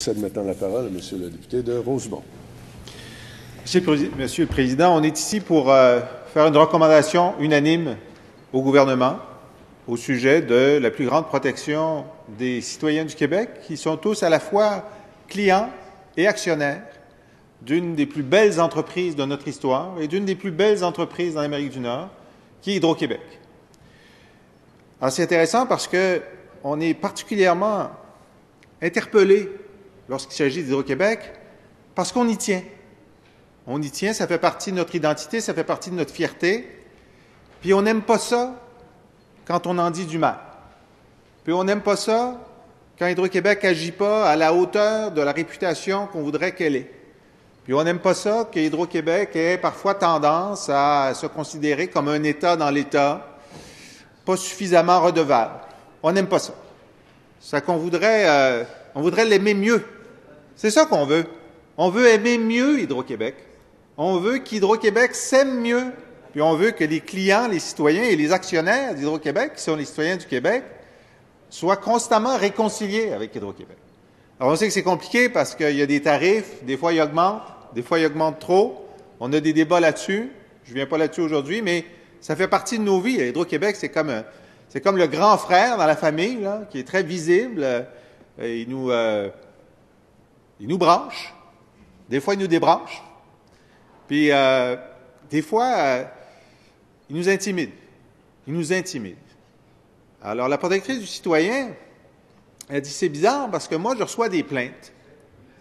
Je cède maintenant la parole à M. le député de Rosemont. Monsieur le Président, on est ici pour faire une recommandation unanime au gouvernement au sujet de la plus grande protection des citoyens du Québec, qui sont tous à la fois clients et actionnaires d'une des plus belles entreprises de notre histoire et d'une des plus belles entreprises dans l'Amérique du Nord, qui est Hydro-Québec. Alors, c'est intéressant parce qu'on est particulièrement interpellé lorsqu'il s'agit d'Hydro-Québec, parce qu'on y tient. On y tient, ça fait partie de notre identité, ça fait partie de notre fierté. Puis on n'aime pas ça quand on en dit du mal. Puis on n'aime pas ça quand Hydro-Québec n'agit pas à la hauteur de la réputation qu'on voudrait qu'elle ait. Puis on n'aime pas ça que Hydro-Québec ait parfois tendance à se considérer comme un État dans l'État, pas suffisamment redevable. On n'aime pas ça. Ça qu'on voudrait, on voudrait l'aimer mieux. C'est ça qu'on veut. On veut aimer mieux Hydro-Québec. On veut qu'Hydro-Québec s'aime mieux. Puis on veut que les clients, les citoyens et les actionnaires d'Hydro-Québec, qui sont les citoyens du Québec, soient constamment réconciliés avec Hydro-Québec. Alors on sait que c'est compliqué parce qu'il y a des tarifs, des fois ils augmentent trop. On a des débats là-dessus. Je ne viens pas là-dessus aujourd'hui, mais ça fait partie de nos vies. Hydro-Québec, c'est comme le grand frère dans la famille, là, qui est très visible. Il nous branche. Des fois, il nous débranche. Puis, des fois, il nous intimide. Il nous intimide. Alors, la protectrice du citoyen, elle dit, c'est bizarre parce que moi, je reçois des plaintes.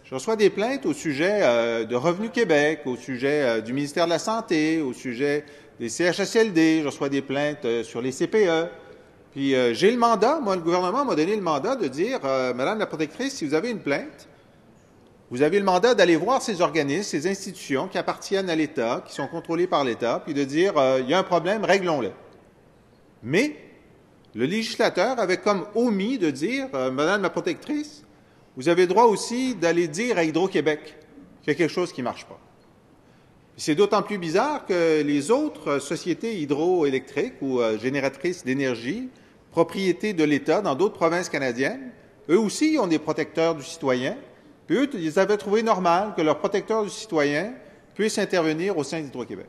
Je reçois des plaintes au sujet de Revenu Québec, au sujet du ministère de la Santé, au sujet des CHSLD. Je reçois des plaintes sur les CPE. Puis, j'ai le mandat, moi, le gouvernement m'a donné le mandat de dire, Madame la protectrice, si vous avez une plainte, vous avez le mandat d'aller voir ces organismes, ces institutions qui appartiennent à l'État, qui sont contrôlés par l'État, puis de dire, il y a un problème, réglons-le. Mais le législateur avait comme omis de dire, Madame la protectrice, vous avez le droit aussi d'aller dire à Hydro-Québec qu'il y a quelque chose qui ne marche pas. C'est d'autant plus bizarre que les autres sociétés hydroélectriques ou génératrices d'énergie, propriétés de l'État dans d'autres provinces canadiennes, eux aussi ont des protecteurs du citoyen. Puis eux, ils avaient trouvé normal que leur protecteur du citoyen puisse intervenir au sein d'Hydro-Québec.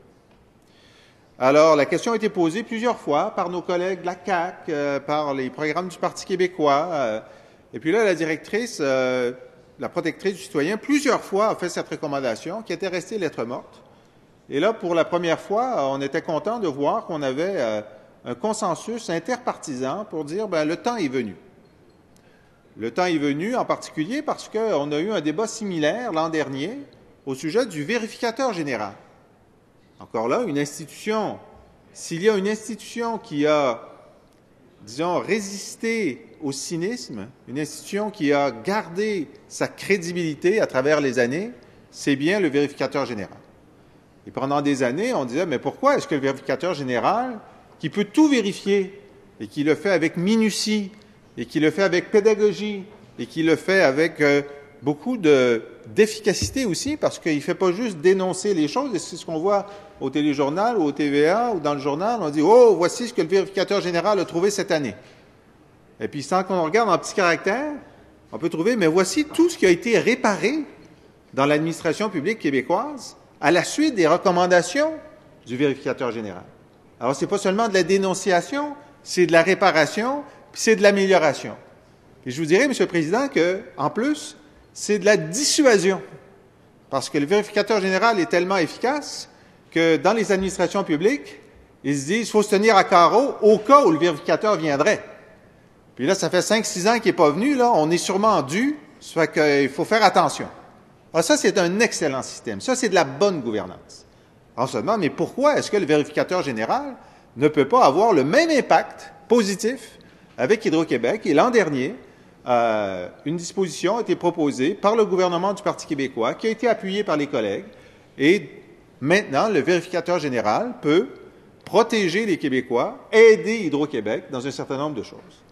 Alors, la question a été posée plusieurs fois par nos collègues de la CAQ, par les programmes du Parti québécois. Et puis là, la directrice, la protectrice du citoyen, plusieurs fois a fait cette recommandation qui était restée lettre morte. Et là, pour la première fois, on était content de voir qu'on avait un consensus interpartisan pour dire, bien, le temps est venu. Le temps est venu en particulier parce qu'on a eu un débat similaire l'an dernier au sujet du vérificateur général. Encore là, une institution, s'il y a une institution qui a, disons, résisté au cynisme, une institution qui a gardé sa crédibilité à travers les années, c'est bien le vérificateur général. Et pendant des années, on disait, mais pourquoi est-ce que le vérificateur général, qui peut tout vérifier et qui le fait avec minutie, et qui le fait avec pédagogie, et qui le fait avec beaucoup d'efficacité aussi, parce qu'il ne fait pas juste dénoncer les choses, et c'est ce qu'on voit au téléjournal ou au TVA ou dans le journal, on dit « Oh, voici ce que le vérificateur général a trouvé cette année ». Et puis, sans qu'on regarde en petits caractères, on peut trouver « Mais voici tout ce qui a été réparé dans l'administration publique québécoise à la suite des recommandations du vérificateur général ». Alors, ce n'est pas seulement de la dénonciation, c'est de la réparation, puis c'est de l'amélioration. Et je vous dirais, M. le Président, qu'en plus, c'est de la dissuasion. Parce que le vérificateur général est tellement efficace que dans les administrations publiques, ils se disent qu'il faut se tenir à carreau au cas où le vérificateur viendrait. Puis là, ça fait 5-6 ans qu'il n'est pas venu, là, on est sûrement dû, ça fait qu'il faut faire attention. Alors ça, c'est un excellent système. Ça, c'est de la bonne gouvernance. Alors seulement, mais pourquoi est-ce que le vérificateur général ne peut pas avoir le même impact positif avec Hydro-Québec? Et l'an dernier, une disposition a été proposée par le gouvernement du Parti québécois, qui a été appuyée par les collègues, et maintenant, le vérificateur général peut protéger les Québécois, aider Hydro-Québec dans un certain nombre de choses.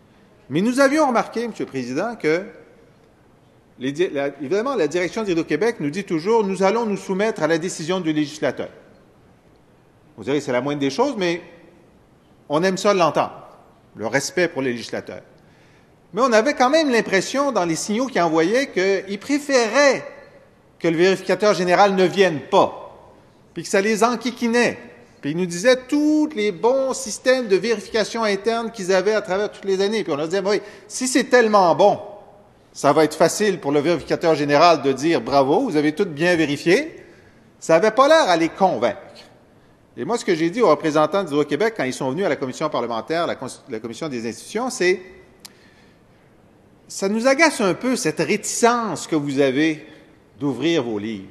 Mais nous avions remarqué, M. le Président, que, évidemment, la direction d'Hydro-Québec nous dit toujours « Nous allons nous soumettre à la décision du législateur ». Vous direz, c'est la moindre des choses, mais on aime ça l'entendre, le respect pour les législateurs. Mais on avait quand même l'impression, dans les signaux qu'il envoyait, qu'il préférait que le vérificateur général ne vienne pas, puis que ça les enquiquinait. Puis il nous disait tous les bons systèmes de vérification interne qu'ils avaient à travers toutes les années. Puis on leur disait, oui, si c'est tellement bon, ça va être facile pour le vérificateur général de dire bravo, vous avez tout bien vérifié. Ça n'avait pas l'air à les convaincre. Et moi, ce que j'ai dit aux représentants d'Hydro-Québec quand ils sont venus à la commission parlementaire, la commission des institutions, c'est ça nous agace un peu cette réticence que vous avez d'ouvrir vos livres.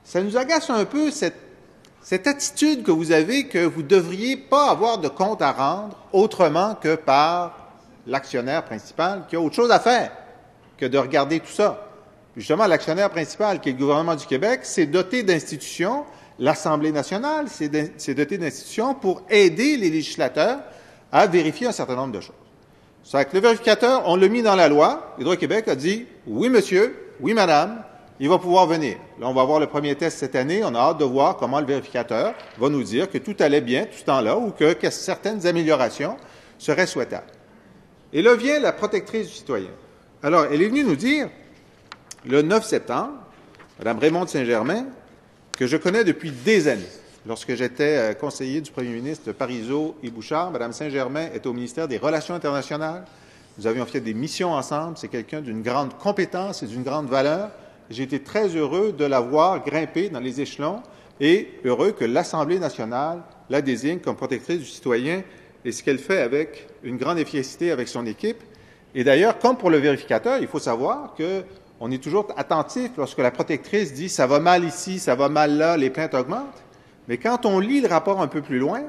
Ça nous agace un peu cette attitude que vous avez que vous ne devriez pas avoir de compte à rendre autrement que par l'actionnaire principal qui a autre chose à faire que de regarder tout ça. Justement, l'actionnaire principal, qui est le gouvernement du Québec, s'est doté d'institutions, l'Assemblée nationale s'est doté d'institutions pour aider les législateurs à vérifier un certain nombre de choses. C'est que le vérificateur, on l'a mis dans la loi, Hydro-Québec a dit « Oui, monsieur, oui, madame », il va pouvoir venir. Là, on va avoir le premier test cette année. On a hâte de voir comment le vérificateur va nous dire que tout allait bien tout ce temps-là ou que certaines améliorations seraient souhaitables. Et là vient la protectrice du citoyen. Alors, elle est venue nous dire, le 9 septembre, Mme Raymonde Saint-Germain, que je connais depuis des années. Lorsque j'étais conseiller du premier ministre Parizeau et Bouchard, Mme Saint-Germain était au ministère des Relations internationales. Nous avions fait des missions ensemble. C'est quelqu'un d'une grande compétence et d'une grande valeur. J'ai été très heureux de la voir grimper dans les échelons et heureux que l'Assemblée nationale la désigne comme protectrice du citoyen et ce qu'elle fait avec une grande efficacité avec son équipe. Et d'ailleurs, comme pour le vérificateur, il faut savoir qu'on est toujours attentif lorsque la protectrice dit « ça va mal ici, ça va mal là, les plaintes augmentent ». Mais quand on lit le rapport un peu plus loin,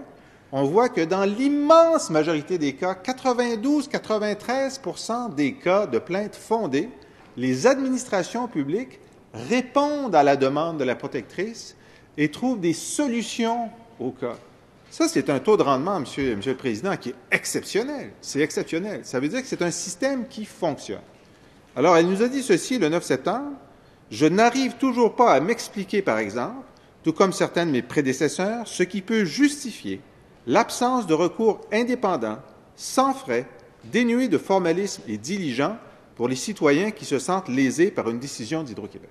on voit que dans l'immense majorité des cas, 92-93% des cas de plaintes fondées, les administrations publiques répondent à la demande de la protectrice et trouvent des solutions au cas. Ça, c'est un taux de rendement, Monsieur le Président, qui est exceptionnel. C'est exceptionnel. Ça veut dire que c'est un système qui fonctionne. Alors, elle nous a dit ceci le 9 septembre. « Je n'arrive toujours pas à m'expliquer, par exemple, tout comme certains de mes prédécesseurs, ce qui peut justifier l'absence de recours indépendant, sans frais, dénué de formalisme et diligent pour les citoyens qui se sentent lésés par une décision d'Hydro-Québec.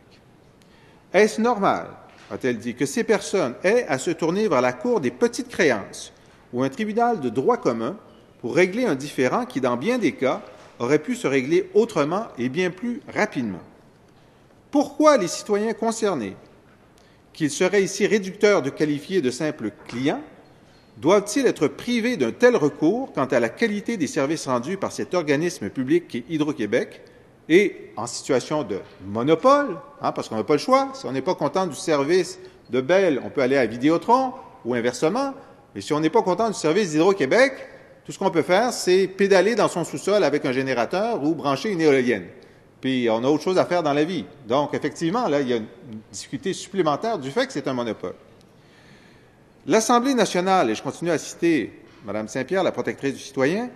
Est-ce normal, a-t-elle dit, que ces personnes aient à se tourner vers la Cour des petites créances ou un tribunal de droit commun pour régler un différend qui, dans bien des cas, aurait pu se régler autrement et bien plus rapidement? Pourquoi les citoyens concernés, qu'il serait ici réducteur de qualifier de simples clients, doivent-ils être privés d'un tel recours quant à la qualité des services rendus par cet organisme public qui est Hydro-Québec et en situation de monopole, parce qu'on n'a pas le choix. Si on n'est pas content du service de Bell, on peut aller à Vidéotron ou inversement. Mais si on n'est pas content du service d'Hydro-Québec, tout ce qu'on peut faire, c'est pédaler dans son sous-sol avec un générateur ou brancher une éolienne. Puis on a autre chose à faire dans la vie. Donc, effectivement, là, il y a une difficulté supplémentaire du fait que c'est un monopole. L'Assemblée nationale, et je continue à citer Mme Saint-Pierre, la protectrice du citoyen,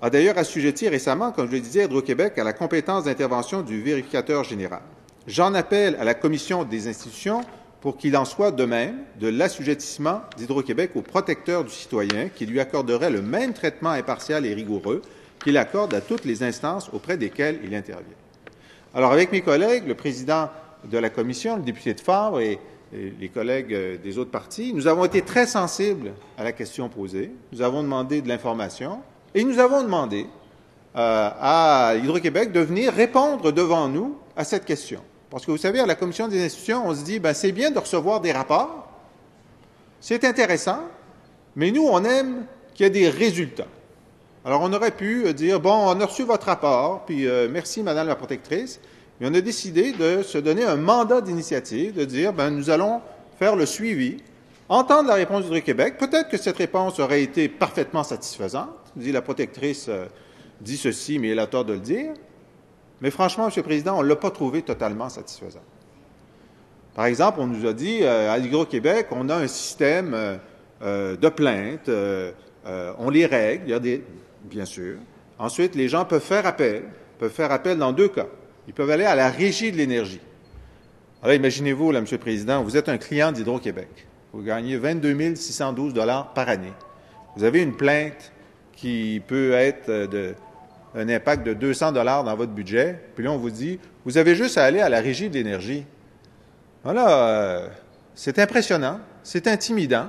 a d'ailleurs assujetti récemment, comme je le disais, Hydro-Québec à la compétence d'intervention du vérificateur général. J'en appelle à la Commission des institutions pour qu'il en soit de même de l'assujettissement d'Hydro-Québec au protecteur du citoyen qui lui accorderait le même traitement impartial et rigoureux qu'il accorde à toutes les instances auprès desquelles il intervient. Alors, avec mes collègues, le président de la Commission, le député de Fabre et les collègues des autres partis, nous avons été très sensibles à la question posée. Nous avons demandé de l'information et nous avons demandé à Hydro-Québec de venir répondre devant nous à cette question. Parce que vous savez, à la Commission des institutions, on se dit, c'est bien de recevoir des rapports, c'est intéressant, mais nous, on aime qu'il y ait des résultats. Alors, on aurait pu dire, on a reçu votre rapport, puis merci, Madame la protectrice, mais on a décidé de se donner un mandat d'initiative, de dire, nous allons faire le suivi, entendre la réponse d'Hydro-Québec. Peut-être que cette réponse aurait été parfaitement satisfaisante. Dit la protectrice dit ceci, mais elle a tort de le dire. Mais franchement, M. le Président, on ne l'a pas trouvé totalement satisfaisant. Par exemple, on nous a dit, à Hydro-Québec, on a un système de plaintes, on les règle, il y a bien sûr. Ensuite, les gens peuvent faire appel dans deux cas. Ils peuvent aller à la Régie de l'énergie. Alors, imaginez-vous, là, M. le Président, vous êtes un client d'Hydro-Québec. Vous gagnez 22 612 $ par année. Vous avez une plainte qui peut être un impact de 200 $ dans votre budget, puis là, on vous dit, vous avez juste à aller à la Régie de l'énergie. Voilà, c'est impressionnant, c'est intimidant.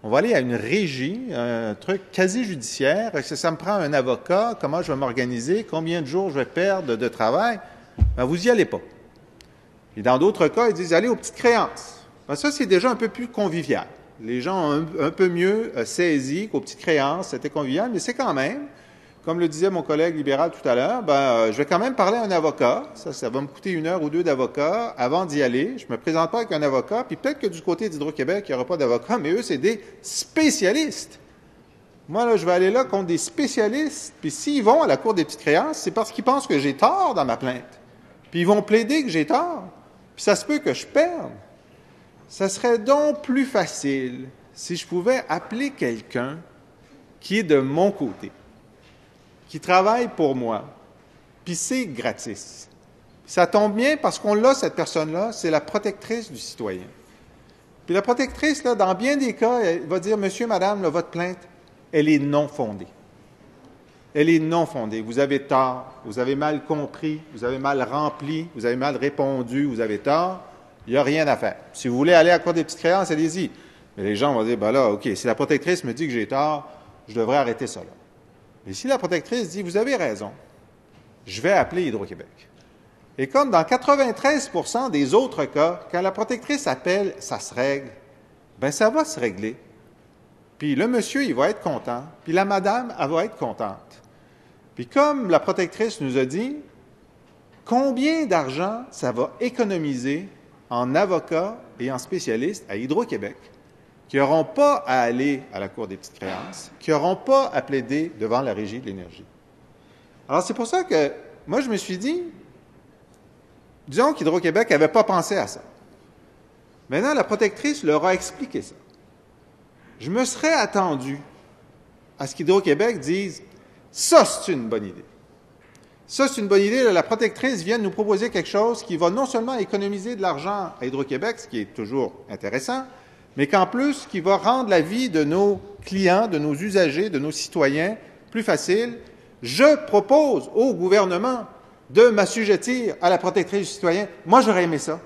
On va aller à une régie, un truc quasi judiciaire. Est-ce que ça me prend un avocat? Comment je vais m'organiser? Combien de jours je vais perdre de travail? Ben, vous n'y allez pas. Et dans d'autres cas, ils disent, allez aux petites créances. Ben, ça, c'est déjà un peu plus convivial. Les gens ont un peu mieux saisi qu'aux petites créances, c'était convivial, mais c'est quand même, comme le disait mon collègue libéral tout à l'heure, je vais quand même parler à un avocat. Ça va me coûter 1 heure ou 2 d'avocat avant d'y aller. Je me présente pas avec un avocat, puis peut-être que du côté d'Hydro-Québec, il n'y aura pas d'avocat, mais eux, c'est des spécialistes. Moi, là, je vais aller là contre des spécialistes, puis s'ils vont à la Cour des petites créances, c'est parce qu'ils pensent que j'ai tort dans ma plainte. Puis ils vont plaider que j'ai tort, puis ça se peut que je perde. Ça serait donc plus facile si je pouvais appeler quelqu'un qui est de mon côté, qui travaille pour moi, puis c'est gratis. Ça tombe bien parce qu'on l'a, cette personne-là, c'est la protectrice du citoyen. Puis la protectrice, là, dans bien des cas, elle va dire, monsieur, madame, là, votre plainte, elle est non fondée. Elle est non fondée. Vous avez tort, vous avez mal compris, vous avez mal rempli, vous avez mal répondu, vous avez tort. Il n'y a rien à faire. Si vous voulez aller à la Cour des petites créances, allez-y. Mais les gens vont dire, ben là, OK, si la protectrice me dit que j'ai tort, je devrais arrêter ça là. Mais si la protectrice dit, vous avez raison, je vais appeler Hydro-Québec. Et comme dans 93% des autres cas, quand la protectrice appelle, ça se règle, ben ça va se régler. Puis le monsieur, il va être content, puis la madame, elle va être contente. Puis comme la protectrice nous a dit, combien d'argent ça va économiser en avocats et en spécialistes à Hydro-Québec qui n'auront pas à aller à la Cour des petites créances, qui n'auront pas à plaider devant la Régie de l'énergie. Alors, c'est pour ça que moi, je me suis dit, disons qu'Hydro-Québec n'avait pas pensé à ça. Maintenant, la protectrice leur a expliqué ça. Je me serais attendu à ce qu'Hydro-Québec dise, ça, c'est une bonne idée. Ça, c'est une bonne idée. La protectrice vient de nous proposer quelque chose qui va non seulement économiser de l'argent à Hydro-Québec, ce qui est toujours intéressant, mais qu'en plus, qui va rendre la vie de nos clients, de nos usagers, de nos citoyens plus facile. Je propose au gouvernement de m'assujettir à la protectrice du citoyen. Moi, j'aurais aimé ça.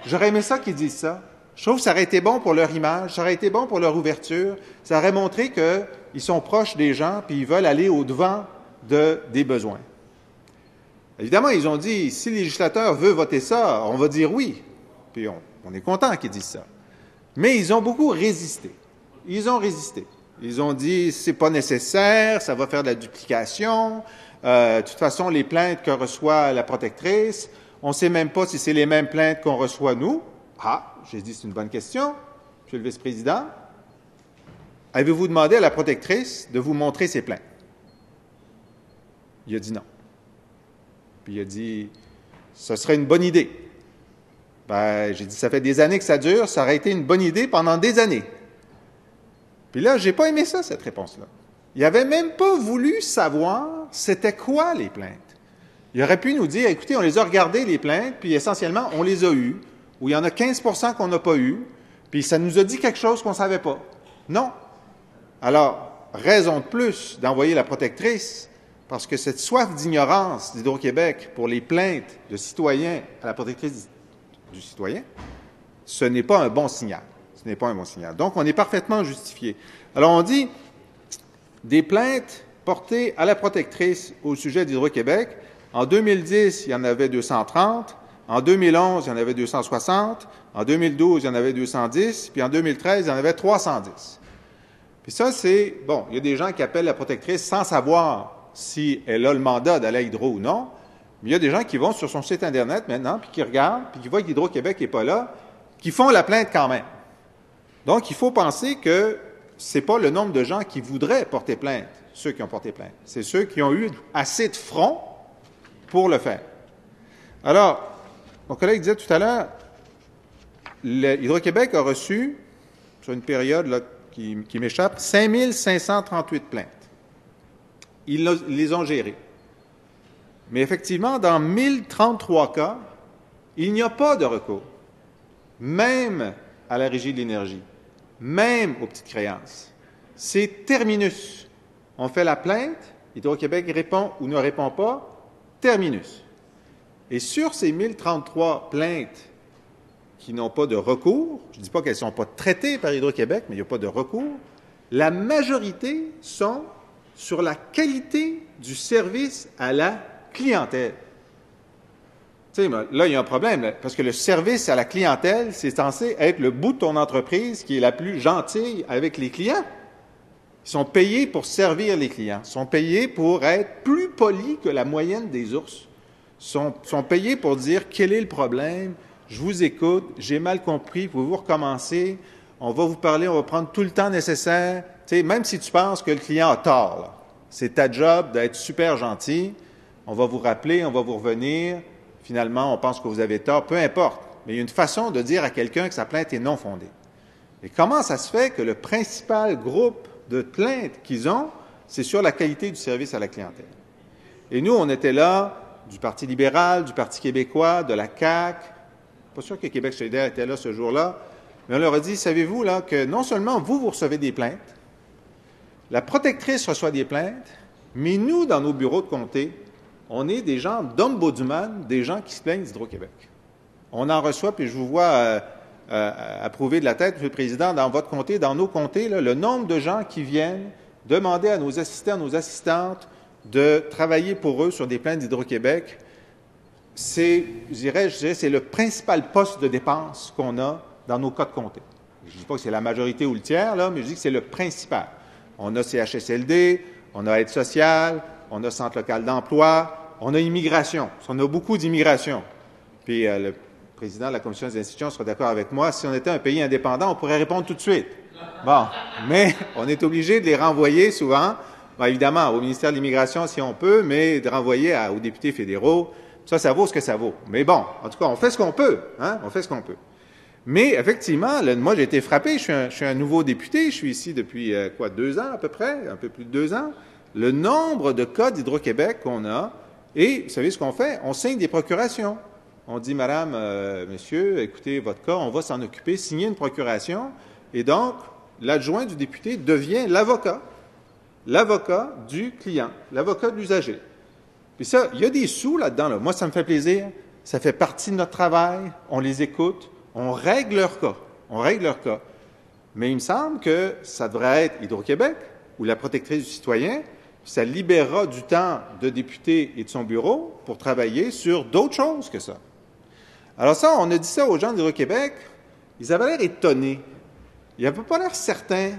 J'aurais aimé ça qu'ils disent ça. Je trouve que ça aurait été bon pour leur image, ça aurait été bon pour leur ouverture, ça aurait montré qu'ils sont proches des gens puis ils veulent aller au-devant des besoins. Évidemment, ils ont dit, si le législateur veut voter ça, on va dire oui. Puis on est content qu'ils disent ça. Mais ils ont beaucoup résisté. Ils ont résisté. Ils ont dit, c'est pas nécessaire, ça va faire de la duplication. De toute façon, les plaintes que reçoit la protectrice, on ne sait même pas si c'est les mêmes plaintes qu'on reçoit nous. Ah, j'ai dit, c'est une bonne question, Monsieur le vice-président. Avez-vous demandé à la protectrice de vous montrer ses plaintes? Il a dit non. Puis il a dit, ce serait une bonne idée. Ben, j'ai dit, ça fait des années que ça dure, ça aurait été une bonne idée pendant des années. Puis là, j'ai pas aimé ça, cette réponse-là. Il n'avait même pas voulu savoir c'était quoi les plaintes. Il aurait pu nous dire, écoutez, on les a regardées, les plaintes, puis essentiellement, on les a eues, ou il y en a 15% qu'on n'a pas eu, puis ça nous a dit quelque chose qu'on ne savait pas. Non. Alors, raison de plus d'envoyer la protectrice, parce que cette soif d'ignorance d'Hydro-Québec pour les plaintes de citoyens à la protectrice du citoyen, ce n'est pas un bon signal. Ce n'est pas un bon signal. Donc, on est parfaitement justifié. Alors, on dit des plaintes portées à la protectrice au sujet d'Hydro-Québec. En 2010, il y en avait 230. En 2011, il y en avait 260. En 2012, il y en avait 210. Puis en 2013, il y en avait 310. Puis ça, c'est... Bon, il y a des gens qui appellent la protectrice sans savoir si elle a le mandat d'aller à Hydro ou non. Mais il y a des gens qui vont sur son site Internet maintenant, puis qui regardent, puis qui voient qu'Hydro-Québec n'est pas là, qui font la plainte quand même. Donc, il faut penser que ce n'est pas le nombre de gens qui voudraient porter plainte, ceux qui ont porté plainte. C'est ceux qui ont eu assez de front pour le faire. Alors, mon collègue disait tout à l'heure, Hydro-Québec a reçu, sur une période là, qui m'échappe, 5 538 plaintes. Ils les ont gérées. Mais effectivement, dans 1033 cas, il n'y a pas de recours, même à la Régie de l'énergie, même aux petites créances. C'est terminus. On fait la plainte, Hydro-Québec répond ou ne répond pas, terminus. Et sur ces 1033 plaintes qui n'ont pas de recours, je ne dis pas qu'elles ne sont pas traitées par Hydro-Québec, mais il n'y a pas de recours, la majorité sont sur la qualité du service à la clientèle. Tu sais, là, il y a un problème, parce que le service à la clientèle, c'est censé être le bout de ton entreprise qui est la plus gentille avec les clients. Ils sont payés pour servir les clients. Ils sont payés pour être plus polis que la moyenne des ours. Ils sont payés pour dire quel est le problème, je vous écoute, j'ai mal compris, pouvez-vous recommencer, on va vous parler, on va prendre tout le temps nécessaire. Tu sais, même si tu penses que le client a tort, là, c'est ta job d'être super gentil, on va vous rappeler, on va vous revenir, finalement, on pense que vous avez tort, peu importe. Mais il y a une façon de dire à quelqu'un que sa plainte est non fondée. Et comment ça se fait que le principal groupe de plaintes qu'ils ont, c'est sur la qualité du service à la clientèle? Et nous, on était là, du Parti libéral, du Parti québécois, de la CAQ. Pas sûr que Québec solidaire était là ce jour-là, mais on leur a dit, savez-vous là que non seulement vous recevez des plaintes, la protectrice reçoit des plaintes, mais nous, dans nos bureaux de comté, on est des gens d'ombudsman, des gens qui se plaignent d'Hydro-Québec. On en reçoit, puis je vous vois approuver de la tête, Monsieur le Président, dans votre comté, dans nos comtés, là, le nombre de gens qui viennent demander à nos assistants, nos assistantes de travailler pour eux sur des plaintes d'Hydro-Québec, c'est le principal poste de dépense qu'on a dans nos cas de comté. Je ne dis pas que c'est la majorité ou le tiers, là, mais je dis que c'est le principal. On a CHSLD, on a aide sociale, on a centre local d'emploi, on a immigration. On a beaucoup d'immigration. Puis le président de la Commission des institutions sera d'accord avec moi. Si on était un pays indépendant, on pourrait répondre tout de suite. Bon, mais on est obligé de les renvoyer souvent, bon, évidemment, au ministère de l'Immigration si on peut, mais de renvoyer aux députés fédéraux. Ça vaut ce que ça vaut. Mais bon, en tout cas, on fait ce qu'on peut. Hein? On fait ce qu'on peut. Mais effectivement, moi, j'ai été frappé. Je suis un nouveau député. Je suis ici depuis, 2 ans à peu près, un peu plus de 2 ans. Le nombre de cas d'Hydro-Québec qu'on a, et vous savez ce qu'on fait? On signe des procurations. On dit, Madame, Monsieur, écoutez, votre cas, on va s'en occuper, signer une procuration. Et donc, l'adjoint du député devient l'avocat du client, l'avocat de l'usager. Puis ça, il y a des sous là-dedans. Là. Moi, ça me fait plaisir. Ça fait partie de notre travail. On les écoute. On règle leur cas. Mais il me semble que ça devrait être Hydro-Québec ou la protectrice du citoyen. Ça libérera du temps de député et de son bureau pour travailler sur d'autres choses que ça. Alors ça, on a dit ça aux gens d'Hydro-Québec. Ils avaient l'air étonnés. Ils n'avaient pas l'air certains.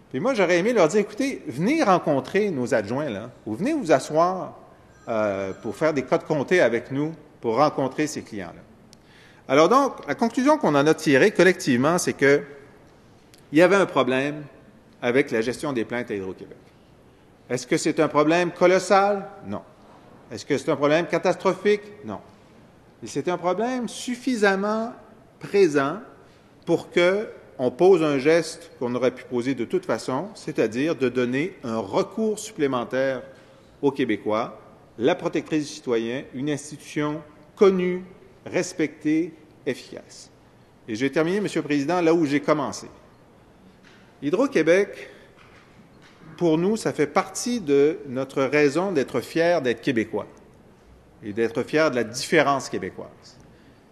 Puis moi, j'aurais aimé leur dire, écoutez, venez rencontrer nos adjoints, là, ou venez vous asseoir pour faire des cas de comté avec nous, pour rencontrer ces clients-là. Alors donc, la conclusion qu'on en a tirée collectivement, c'est qu'il y avait un problème avec la gestion des plaintes à Hydro-Québec. Est-ce que c'est un problème colossal? Non. Est-ce que c'est un problème catastrophique? Non. Et c'est un problème suffisamment présent pour qu'on pose un geste qu'on aurait pu poser de toute façon, c'est-à-dire de donner un recours supplémentaire aux Québécois, la protectrice du citoyen, une institution connue, respectée, efficace. Et je vais terminer, Monsieur le Président, là où j'ai commencé. Hydro-Québec, pour nous, ça fait partie de notre raison d'être fiers d'être Québécois et d'être fiers de la différence québécoise.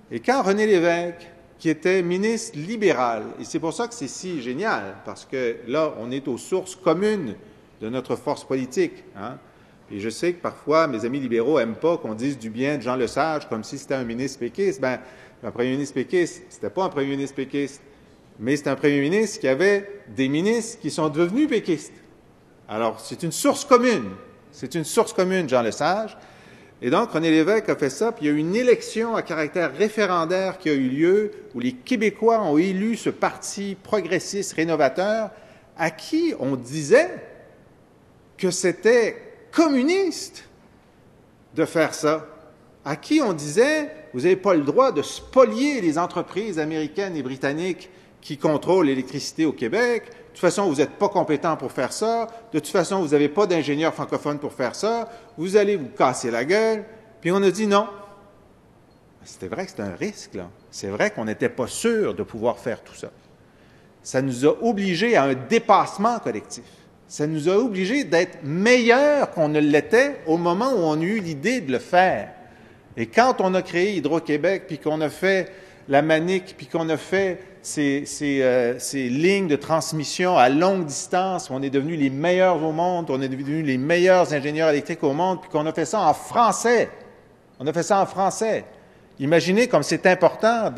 Et quand René Lévesque, qui était ministre libéral, et c'est pour ça que c'est si génial, parce que là, on est aux sources communes de notre force politique. Hein? Et je sais que parfois, mes amis libéraux n'aiment pas qu'on dise du bien de Jean Lesage comme si c'était un ministre péquiste. Bien, un premier ministre péquiste, c'était pas un premier ministre péquiste, mais c'est un premier ministre qui avait des ministres qui sont devenus péquistes. Alors, c'est une source commune. C'est une source commune, Jean Lesage. Et donc, René Lévesque a fait ça, puis il y a eu une élection à caractère référendaire qui a eu lieu, où les Québécois ont élu ce parti progressiste rénovateur, à qui on disait que c'était communiste de faire ça, à qui on disait, vous n'avez pas le droit de spolier les entreprises américaines et britanniques qui contrôlent l'électricité au Québec. De toute façon, vous n'êtes pas compétent pour faire ça. De toute façon, vous n'avez pas d'ingénieurs francophones pour faire ça. Vous allez vous casser la gueule. Puis on a dit non. C'était vrai que c'était un risque, là. C'est vrai qu'on n'était pas sûr de pouvoir faire tout ça. Ça nous a obligés à un dépassement collectif. Ça nous a obligés d'être meilleurs qu'on ne l'était au moment où on a eu l'idée de le faire. Et quand on a créé Hydro-Québec, puis qu'on a fait la Manic, puis qu'on a fait ces lignes de transmission à longue distance, on est devenus les meilleurs au monde, on est devenus les meilleurs ingénieurs électriques au monde, puis qu'on a fait ça en français. On a fait ça en français. Imaginez comme c'est important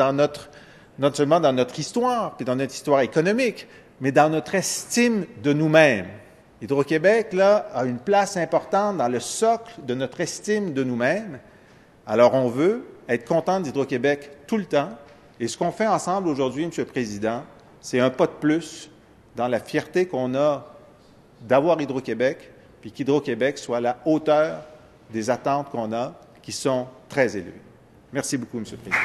non seulement dans notre histoire, puis dans notre histoire économique, mais dans notre estime de nous-mêmes. Hydro-Québec, là, a une place importante dans le socle de notre estime de nous-mêmes. Alors, on veut être content d'Hydro-Québec tout le temps. Et ce qu'on fait ensemble aujourd'hui, M. le Président, c'est un pas de plus dans la fierté qu'on a d'avoir Hydro-Québec, puis qu'Hydro-Québec soit à la hauteur des attentes qu'on a, qui sont très élevées. Merci beaucoup, M. le Président.